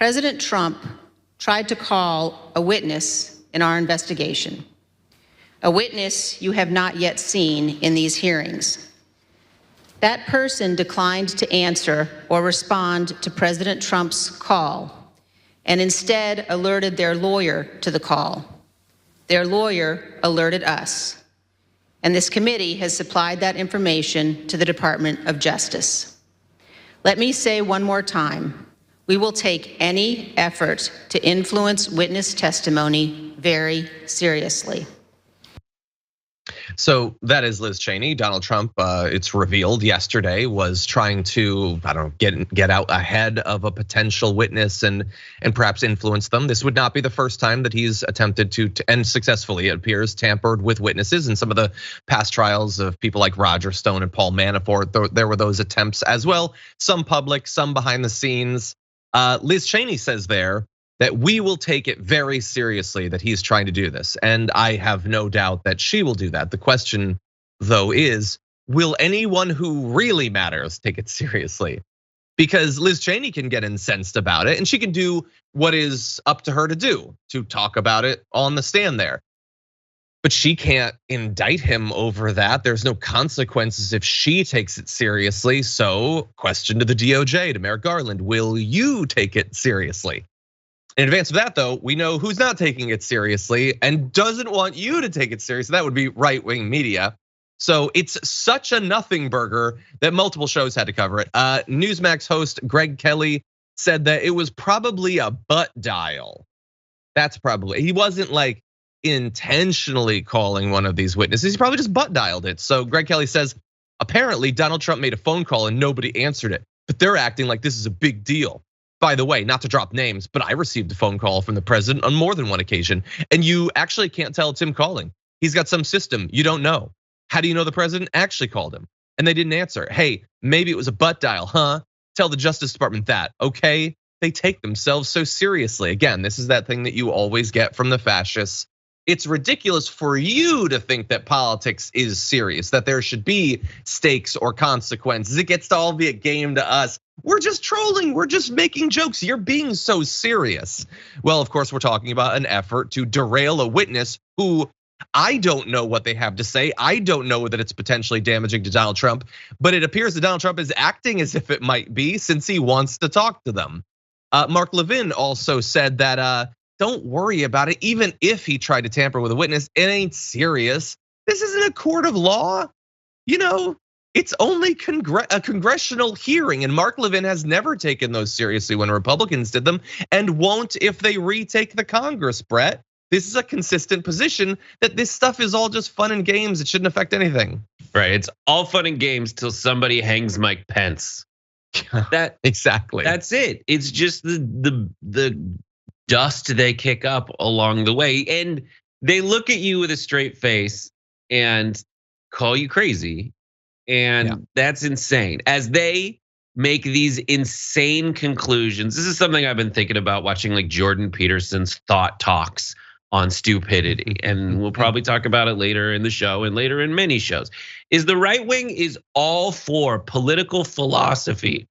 President Trump tried to call a witness in our investigation, a witness you have not yet seen in these hearings. That person declined to answer or respond to President Trump's call and instead alerted their lawyer to the call. Their lawyer alerted us, and this committee has supplied that information to the Department of Justice. Let me say one more time, we will take any effort to influence witness testimony very seriously. So that is Liz Cheney. Donald Trump, it's revealed yesterday, was trying to, get out ahead of a potential witness and perhaps influence them. This would not be the first time that he's attempted to, and successfully it appears, tampered with witnesses. In some of the past trials of people like Roger Stone and Paul Manafort, there were those attempts as well. Some public, some behind the scenes. Liz Cheney says there that we will take it very seriously that he's trying to do this. And I have no doubt that she will do that. The question, though, is, will anyone who really matters take it seriously? Because Liz Cheney can get incensed about it and she can do what is up to her to do, to talk about it on the stand there. But she can't indict him over that. There's no consequences if she takes it seriously. So, question to the DOJ, to Merrick Garland, will you take it seriously? In advance of that, though, we know who's not taking it seriously and doesn't want you to take it seriously. That would be right-wing media. So it's such a nothing burger that multiple shows had to cover it. Newsmax host Greg Kelly said that it was probably a butt dial. That's probably, he wasn't like intentionally calling one of these witnesses. He probably just butt dialed it. So Greg Kelly says, apparently Donald Trump made a phone call and nobody answered it, but they're acting like this is a big deal. By the way, not to drop names, but I received a phone call from the president on more than one occasion, and you actually can't tell it's him calling. He's got some system you don't know. How do you know the president actually called him? And they didn't answer. Hey, maybe it was a butt dial, huh? Tell the Justice Department that, okay? They take themselves so seriously. Again, this is that thing that you always get from the fascists. It's ridiculous for you to think that politics is serious, that there should be stakes or consequences. It gets to all be a game to us. We're just trolling, we're just making jokes. You're being so serious. Well, of course, we're talking about an effort to derail a witness who I don't know what they have to say. I don't know that it's potentially damaging to Donald Trump, but it appears that Donald Trump is acting as if it might be since he wants to talk to them. Mark Levin also said that don't worry about it. Even if he tried to tamper with a witness, it ain't serious. This isn't a court of law. It's only a congressional hearing, and Mark Levin has never taken those seriously when Republicans did them, and won't if they retake the Congress, Brett. This is a consistent position that this stuff is all just fun and games. It shouldn't affect anything. Right, it's all fun and games till somebody hangs Mike Pence. That exactly. That's it. It's just the dust they kick up along the way, and they look at you with a straight face and call you crazy. And that's insane. As they make these insane conclusions, this is something I've been thinking about watching, like Jordan Peterson's thought talks on stupidity. And we'll probably talk about it later in the show and later in many shows. Is the right wing is all for political philosophy,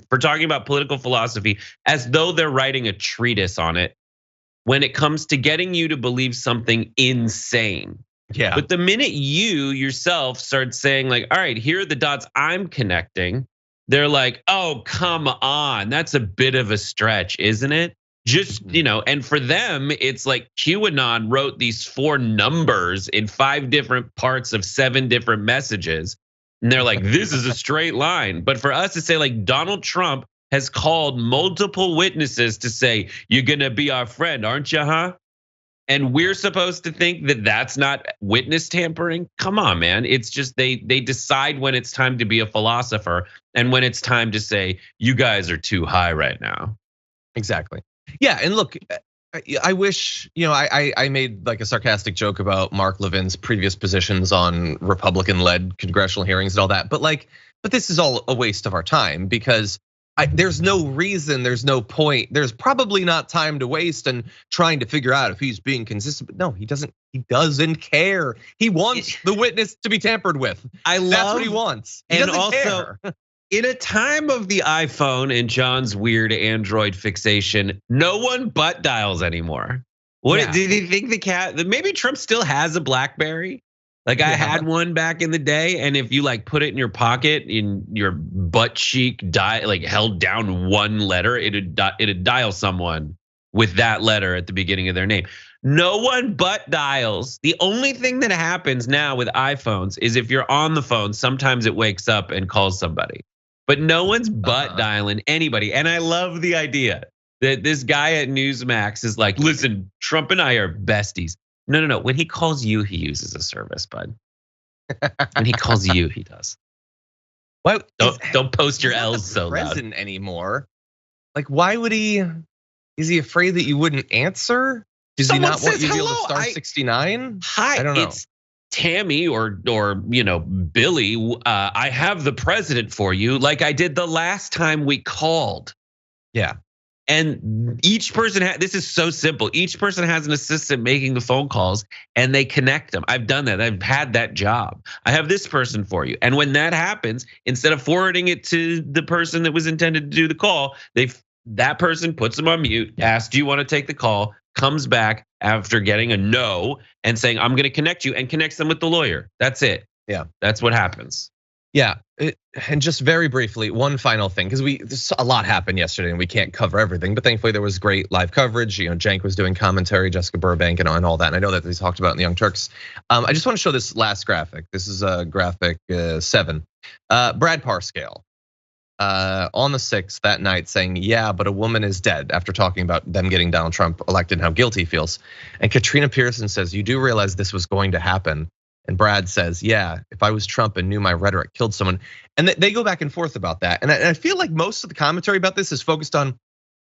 for talking about political philosophy as though they're writing a treatise on it when it comes to getting you to believe something insane. Yeah. But the minute you yourself start saying like, all right, here are the dots I'm connecting, they're like, oh, come on, that's a bit of a stretch, isn't it? Just, and for them, it's like QAnon wrote these 4 numbers in 5 different parts of 7 different messages. And they're like, this is a straight line. But for us to say like Donald Trump has called multiple witnesses to say, you're gonna be our friend, aren't you, huh? And we're supposed to think that that's not witness tampering? Come on, man. It's just they decide when it's time to be a philosopher and when it's time to say, you guys are too high right now. Exactly. Yeah, and look, I wish, I made like a sarcastic joke about Mark Levin's previous positions on Republican-led congressional hearings and all that, but this is all a waste of our time because there's no reason, there's no point. There's probably not time to waste and trying to figure out if he's being consistent. But no, he doesn't care. He wants the witness to be tampered with. That's what he wants. He doesn't care. In a time of the iPhone and John's weird Android fixation, no one butt dials anymore. What did he think maybe Trump still has a BlackBerry? Like I had one back in the day, and if you like put it in your pocket in your butt cheek, like held down one letter, it'd dial someone with that letter at the beginning of their name. No one butt dials. The only thing that happens now with iPhones is if you're on the phone, sometimes it wakes up and calls somebody. But no one's butt dialing anybody. And I love the idea that this guy at Newsmax is like, listen, Trump and I are besties. No. When he calls you, he uses a service, bud. When he calls you, he does. Why don't post your L's so loud. President anymore? Like, why would he? Is he afraid that you wouldn't answer? Does he not want you to be able to star 69? Hi, I don't know. It's Tammy or Billy. I have the president for you, like I did the last time we called. Yeah. And each person this is so simple. Each person has an assistant making the phone calls and they connect them. I've done that. I've had that job. I have this person for you. And when that happens, instead of forwarding it to the person that was intended to do the call, that person puts them on mute, asks, do you want to take the call? Comes back after getting a no and saying, I'm going to connect you, and connects them with the lawyer. That's it. Yeah. That's what happens. Yeah, and just very briefly, one final thing, because a lot happened yesterday and we can't cover everything, but thankfully there was great live coverage. Cenk was doing commentary, Jessica Burbank and all that. And I know that they talked about in the Young Turks. I just want to show this last graphic. This is graphic 7. Brad Parscale on the 6th that night saying, yeah, but a woman is dead, after talking about them getting Donald Trump elected and how guilty he feels. And Katrina Pearson says, you do realize this was going to happen. And Brad says, yeah, if I was Trump and knew my rhetoric killed someone. And they go back and forth about that. And I feel like most of the commentary about this is focused on,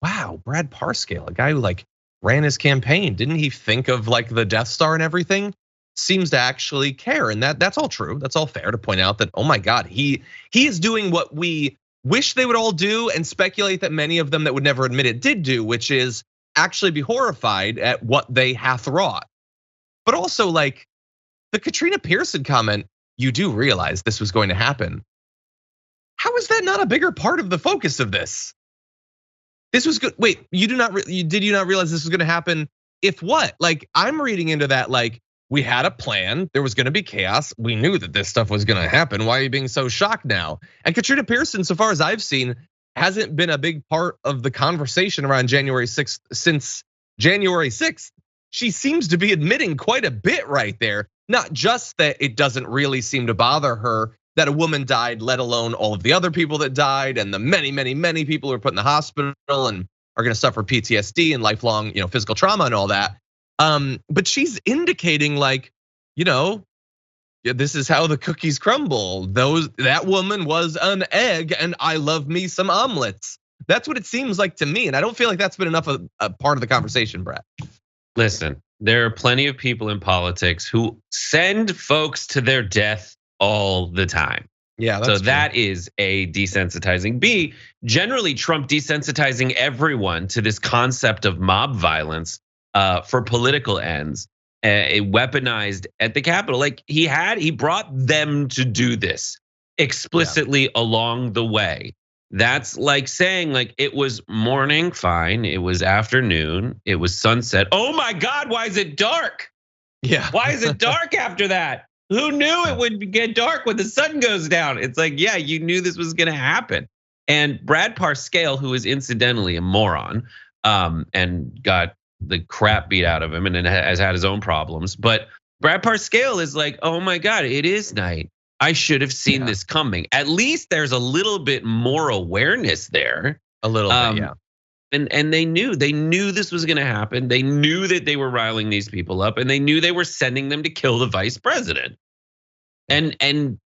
wow, Brad Parscale, a guy who like ran his campaign. Didn't he think of like the Death Star and everything? Seems to actually care. And that's all true. That's all fair to point out that, oh my God, he is doing what we wish they would all do and speculate that many of them that would never admit it did do, which is actually be horrified at what they hath wrought. But also like, the Katrina Pearson comment, you do realize this was going to happen. How is that not a bigger part of the focus of this? This was good. Wait, did you not realize this was going to happen? If what? Like, I'm reading into that like we had a plan, there was going to be chaos. We knew that this stuff was going to happen. Why are you being so shocked now? And Katrina Pearson, so far as I've seen, hasn't been a big part of the conversation around January 6th since January 6th. She seems to be admitting quite a bit right there. Not just that it doesn't really seem to bother her that a woman died, let alone all of the other people that died and the many people who are put in the hospital and are going to suffer PTSD and lifelong, physical trauma and all that. But she's indicating like, this is how the cookies crumble. That woman was an egg, and I love me some omelets. That's what it seems like to me, and I don't feel like that's been enough of a part of the conversation, Brett. Listen, there are plenty of people in politics who send folks to their death all the time. Yeah, that's so true. that is A, desensitizing. B, generally Trump desensitizing everyone to this concept of mob violence for political ends, weaponized at the Capitol. Like he brought them to do this explicitly along the way. That's like saying like it was morning, fine. It was afternoon, it was sunset. Oh my God, why is it dark? Yeah. Why is it dark after that? Who knew it would get dark when the sun goes down? It's like, yeah, you knew this was gonna happen. And Brad Parscale, who is incidentally a moron, and got the crap beat out of him and has had his own problems. But Brad Parscale is like, oh my God, it is night. I should have seen this coming. At least there's a little bit more awareness there. A little bit, yeah. And they knew this was gonna happen. They knew that they were riling these people up, and they knew they were sending them to kill the vice president. And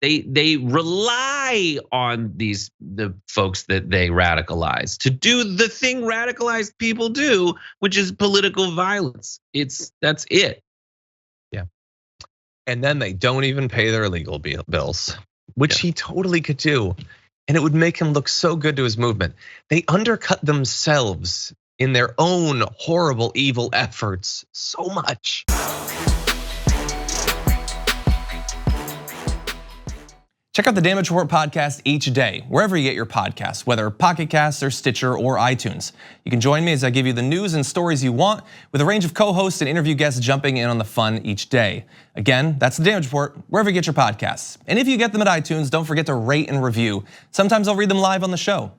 they rely on the folks that they radicalize to do the thing radicalized people do, which is political violence. That's it. Yeah. And then they don't even pay their legal bills, which he totally could do. And it would make him look so good to his movement. They undercut themselves in their own horrible, evil efforts so much. Check out the Damage Report podcast each day, wherever you get your podcasts, whether Pocket Casts or Stitcher or iTunes. You can join me as I give you the news and stories you want, with a range of co-hosts and interview guests jumping in on the fun each day. Again, that's the Damage Report, wherever you get your podcasts. And if you get them at iTunes, don't forget to rate and review. Sometimes I'll read them live on the show.